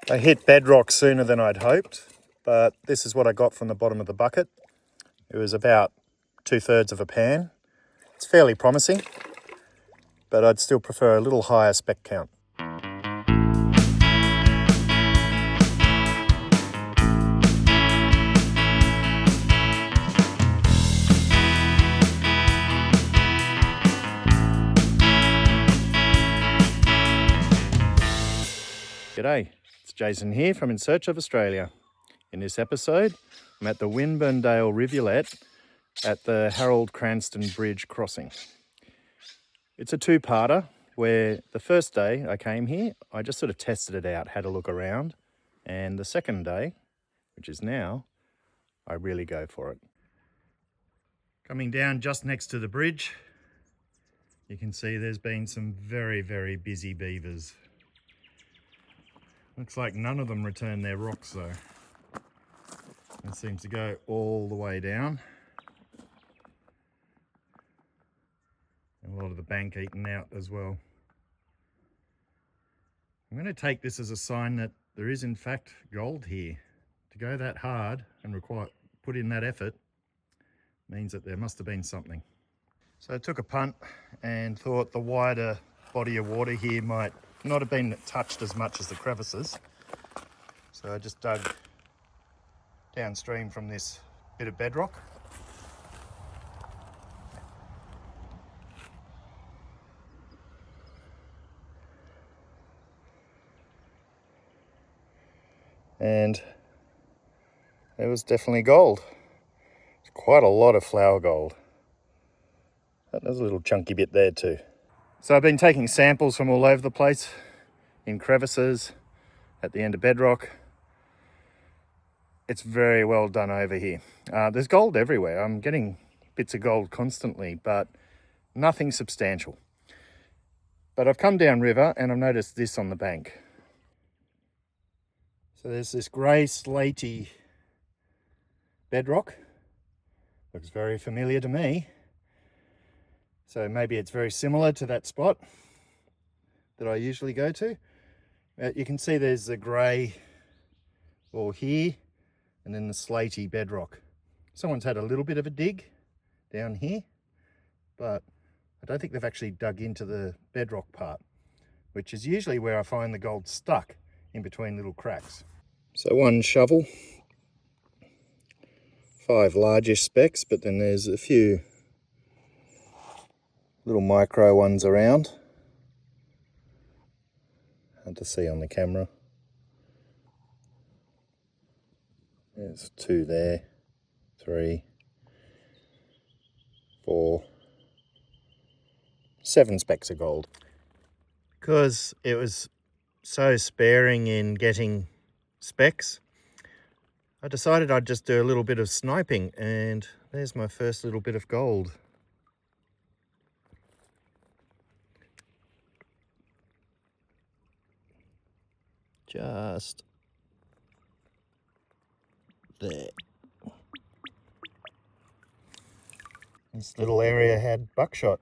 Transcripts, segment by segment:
I hit bedrock sooner than I'd hoped, but this is what I got from the bottom of the bucket. It was about 2/3 of a pan. It's fairly promising, but I'd still prefer a little higher speck count. G'day, it's Jason here from In Search of Australia. In this episode, I'm at the Winburndale Rivulet at the Harold Cranston Bridge crossing. It's a two-parter where the first day I came here, I just sort of tested it out, had a look around, and the second day, which is now, I really go for it. Coming down just next to the bridge, you can see there's been some very, very busy beavers. Looks like none of them return their rocks though. It seems to go all the way down. And a lot of the bank eaten out as well. I'm going to take this as a sign that there is in fact gold here. To go that hard and put in that effort means that there must have been something. So I took a punt and thought the wider body of water here might not have been touched as much as the crevices. So I just dug downstream from this bit of bedrock. And there was definitely gold. It's quite a lot of flower gold. There's a little chunky bit there too. So I've been taking samples from all over the place, in crevices, at the end of bedrock. It's very well done over here. There's gold everywhere. I'm getting bits of gold constantly, but nothing substantial. But I've come downriver and I've noticed this on the bank. So there's this grey slatey bedrock. Looks very familiar to me. So maybe it's very similar to that spot that I usually go to. You can see there's the grey wall here and then the slatey bedrock. Someone's had a little bit of a dig down here, but I don't think they've actually dug into the bedrock part, which is usually where I find the gold stuck in between little cracks. So one shovel, 5 largish specks, but then there's a few little micro ones around. Hard to see on the camera. There's 2 there, 3, 4, 7 specks of gold. Because it was so sparing in getting specks, I decided I'd just do a little bit of sniping, and there's my first little bit of gold. Just there. This little area had buckshot,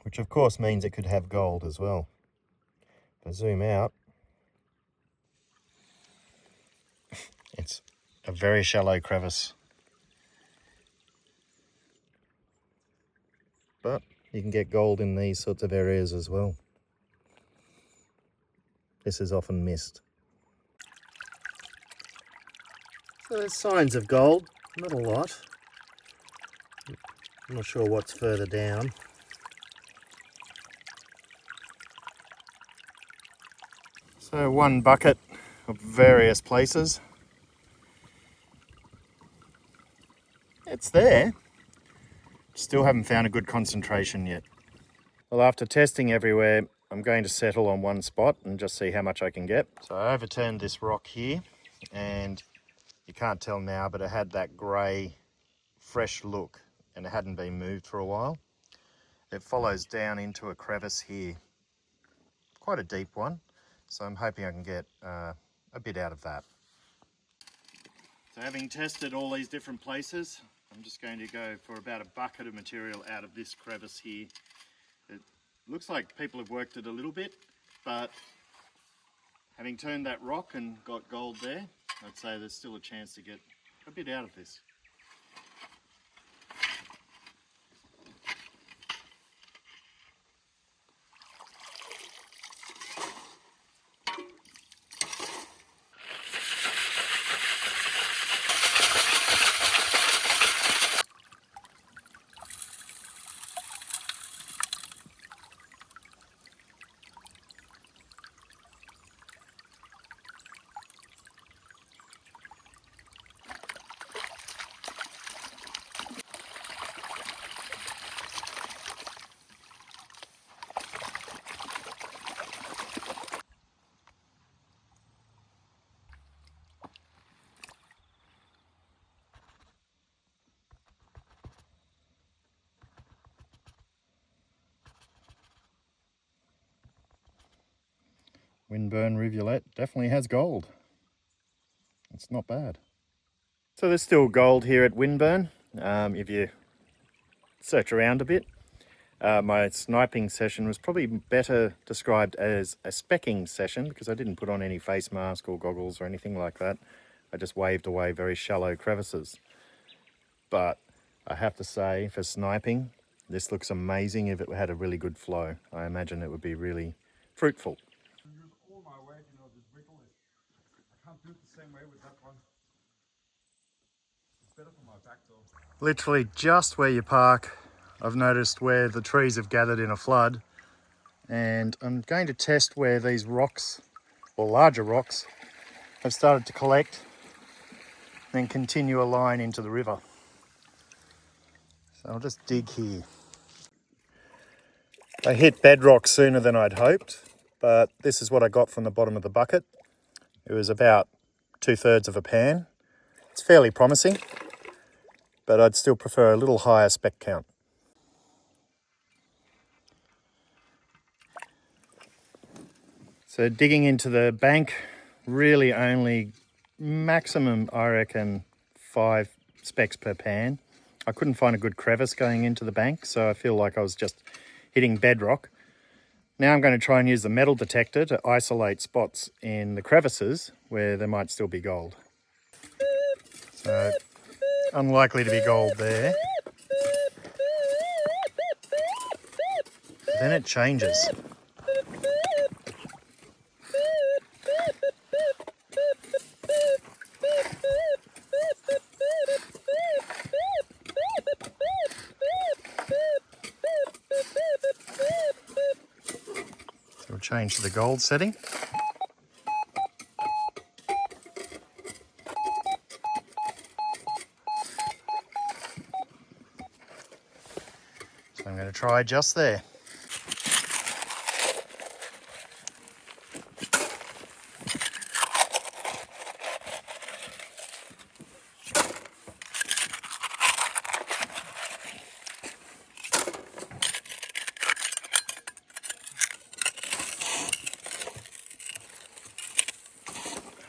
which of course means it could have gold as well. If I zoom out, it's a very shallow crevice. But you can get gold in these sorts of areas as well. This is often missed. So there's signs of gold, not a lot. I'm not sure what's further down. So one bucket of various places. It's there. Still haven't found a good concentration yet. Well, after testing everywhere, I'm going to settle on one spot and just see how much I can get. So I overturned this rock here, and you can't tell now, but it had that grey, fresh look, and it hadn't been moved for a while. It follows down into a crevice here, quite a deep one, so I'm hoping I can get a bit out of that. So having tested all these different places, I'm just going to go for about a bucket of material out of this crevice here. It looks like people have worked it a little bit, but Having turned that rock and got gold there, I'd say there's still a chance to get a bit out of this. Winburndale Rivulet definitely has gold. It's not bad. So there's still gold here at Winburn, if you search around a bit. My sniping session was probably better described as a specking session because I didn't put on any face mask or goggles or anything like that. I just waved away very shallow crevices. But I have to say, for sniping, this looks amazing if it had a really good flow. I imagine it would be really fruitful. Use all my weight, this wiggle is, I can't do it the same way with that one. It's better for my back though. Literally just where you park, I've noticed where the trees have gathered in a flood, and I'm going to test where these rocks, or larger rocks, have started to collect, then continue a line into the river. So I'll just dig here. I hit bedrock sooner than I'd hoped, but this is what I got from the bottom of the bucket. It was about 2/3 of a pan. It's fairly promising, but I'd still prefer a little higher spec count. So digging into the bank, really only maximum, I reckon, 5 specs per pan. I couldn't find a good crevice going into the bank, so I feel like I was just hitting bedrock. Now I'm going to try and use the metal detector to isolate spots in the crevices where there might still be gold. So, unlikely to be gold there. Then it changes. So we'll change to the gold setting. So I'm going to try just there.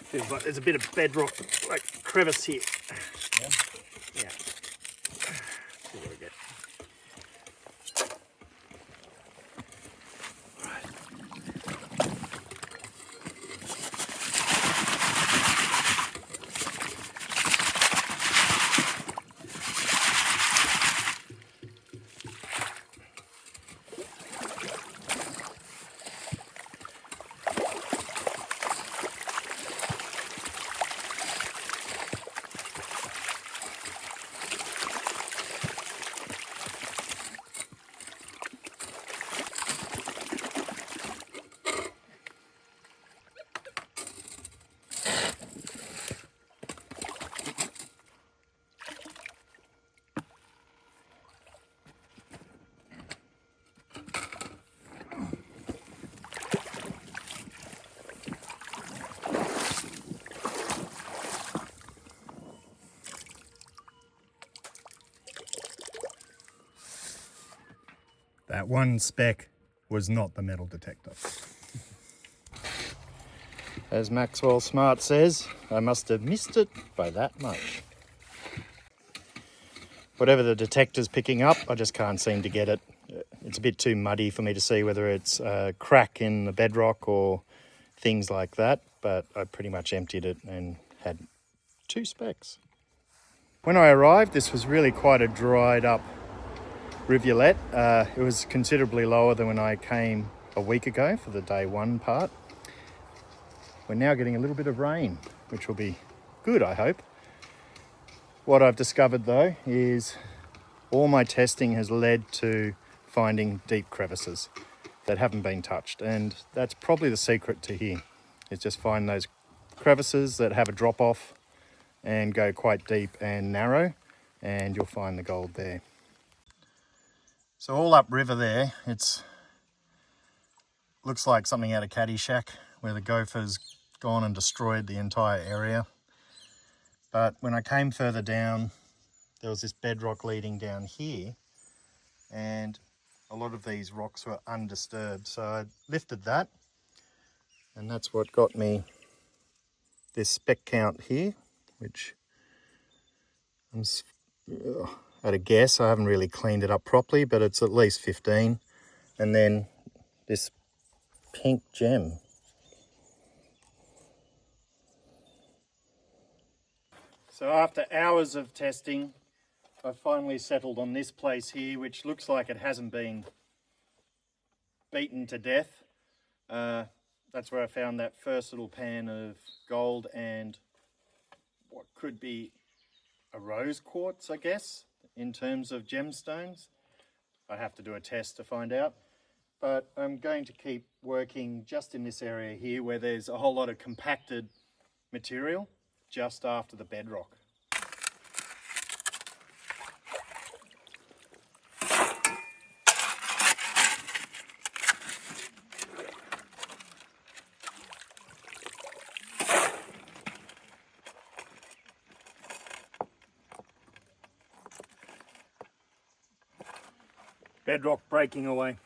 Feels like there's a bit of bedrock, like crevice here. Yeah. Yeah. See what we get. That one speck was not the metal detector. As Maxwell Smart says, I must have missed it by that much. Whatever the detector's picking up, I just can't seem to get it. It's a bit too muddy for me to see whether it's a crack in the bedrock or things like that. but I pretty much emptied it and had 2 specks. When I arrived, this was really quite a dried up rivulet. It was considerably lower than when I came a week ago for the day 1 part. We're now getting a little bit of rain, which will be good, I hope. What I've discovered though is all my testing has led to finding deep crevices that haven't been touched, and that's probably the secret to here, is just find those crevices that have a drop off and go quite deep and narrow, and you'll find the gold there. So all upriver there, it's looks like something out of Caddyshack where the gopher's gone and destroyed the entire area. But when I came further down, there was this bedrock leading down here, and a lot of these rocks were undisturbed. So I lifted that, and that's what got me this speck count here, which I'm at a guess, I haven't really cleaned it up properly, but it's at least 15. And then this pink gem. So after hours of testing, I've finally settled on this place here, which looks like it hasn't been beaten to death. That's where I found that first little pan of gold and what could be a rose quartz, I guess, in terms of gemstones. I have to do a test to find out. But I'm going to keep working just in this area here where there's a whole lot of compacted material just after the bedrock. Bedrock breaking away.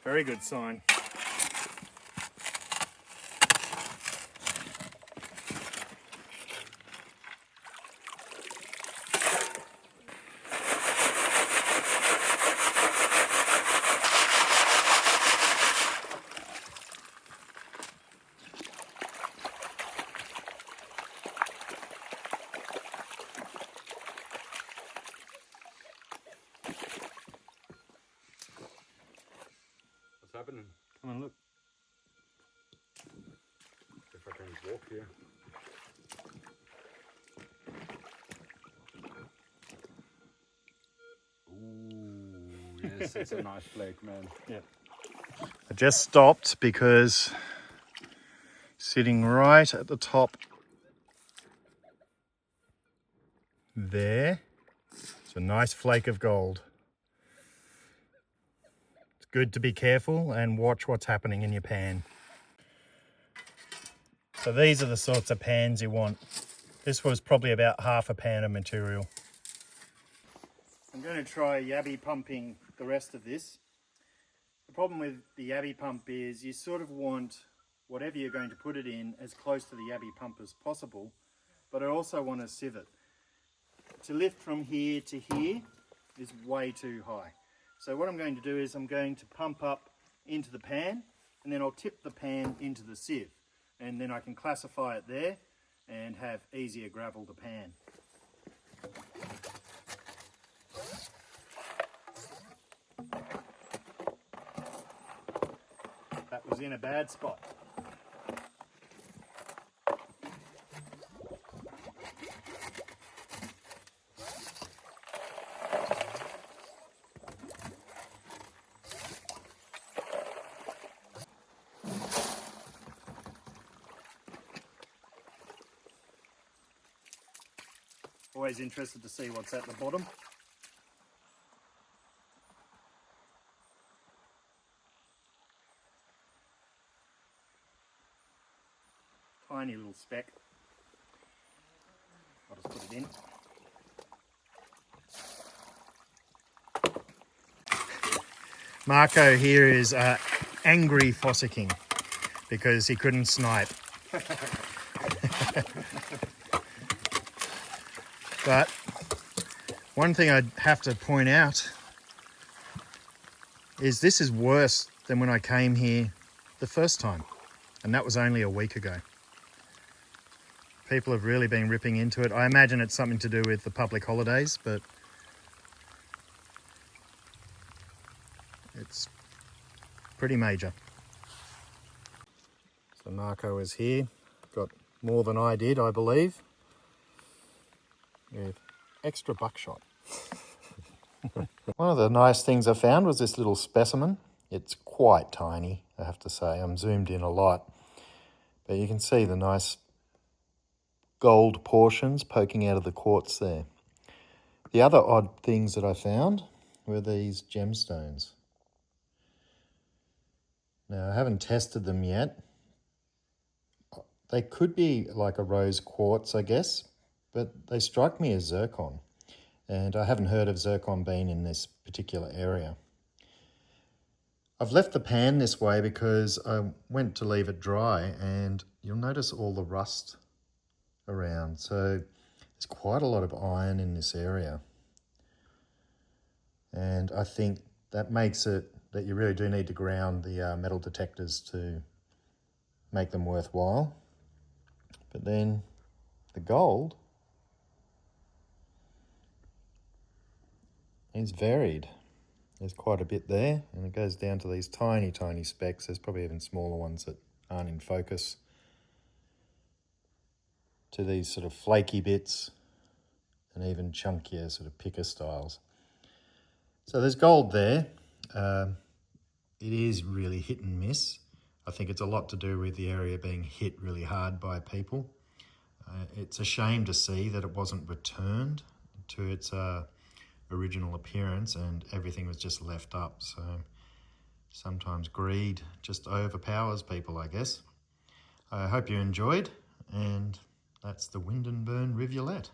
Very good sign. What's happening? Come on, look. If I can walk here. Ooh, yes, it's a nice flake, man. Yeah. I just stopped because sitting right at the top there, it's a nice flake of gold. It's good to be careful and watch what's happening in your pan. So these are the sorts of pans you want. This was probably about half a pan of material. I'm going to try yabby pumping the rest of this. The problem with the yabby pump is you sort of want whatever you're going to put it in as close to the yabby pump as possible, but I also want to sieve it. To lift from here to here is way too high. So what I'm going to do is I'm going to pump up into the pan, and then I'll tip the pan into the sieve, and then I can classify it there and have easier gravel to pan. That was in a bad spot. Always interested to see what's at the bottom. Tiny little speck. I'll just put it in. Marco here is angry Fossicking because he couldn't snipe. But one thing I have to point out is this is worse than when I came here the first time. And that was only a week ago. People have really been ripping into it. I imagine it's something to do with the public holidays, but it's pretty major. So Marco is here. Got more than I did, I believe, with extra buckshot. One of the nice things I found was this little specimen. It's quite tiny, I have to say. I'm zoomed in a lot, but you can see the nice gold portions poking out of the quartz there. The other odd things that I found were these gemstones. Now, I haven't tested them yet. They could be like a rose quartz, I guess, but they strike me as zircon. And I haven't heard of zircon being in this particular area. I've left the pan this way because I went to leave it dry, and you'll notice all the rust around. So there's quite a lot of iron in this area. And I think that makes it that you really do need to ground the metal detectors to make them worthwhile. But then the gold is varied. There's quite a bit there, and it goes down to these tiny, tiny specks. There's probably even smaller ones that aren't in focus, to these sort of flaky bits and even chunkier sort of picker styles. So there's gold there. It is really hit and miss. I think it's a lot to do with the area being hit really hard by people. It's a shame to see that it wasn't returned to its original appearance and everything was just left up. So sometimes greed just overpowers people, I guess. I hope you enjoyed, and that's the Winburndale Rivulet.